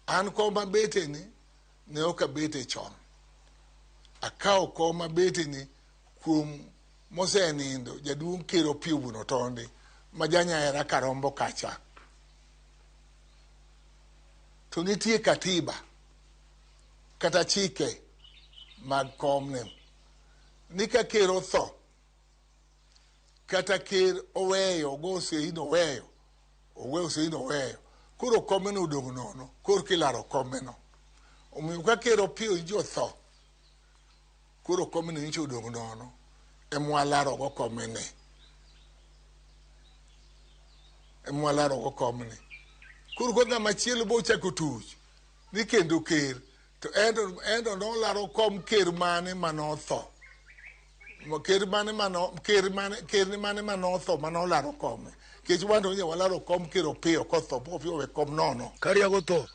An kom mabete ni ne ok abete chon. Akawo kom mabete ni kuom mosenindo jaduong' Ker Opiyo Otondi ma janyahera Karombo kacha. To nitie katiba kata chike mag komni ni ka ker otho kata ker oweyo go oseino oweyo koro komeno odong' nono koro kilaro komeno. Omiyo ka Ker Opiyo ji otho koro komeno nyicho odong' nono emwalaro go komene. Koro ka ng'ama chielo bo chako tuch ni kendo ker to endo nolaro kom ker mane manotho. Ker mane manotho manolaro kome. Kech wando nye walaro kom Ker Opiyo kotho Opiyo we kom nono. Kariago tho.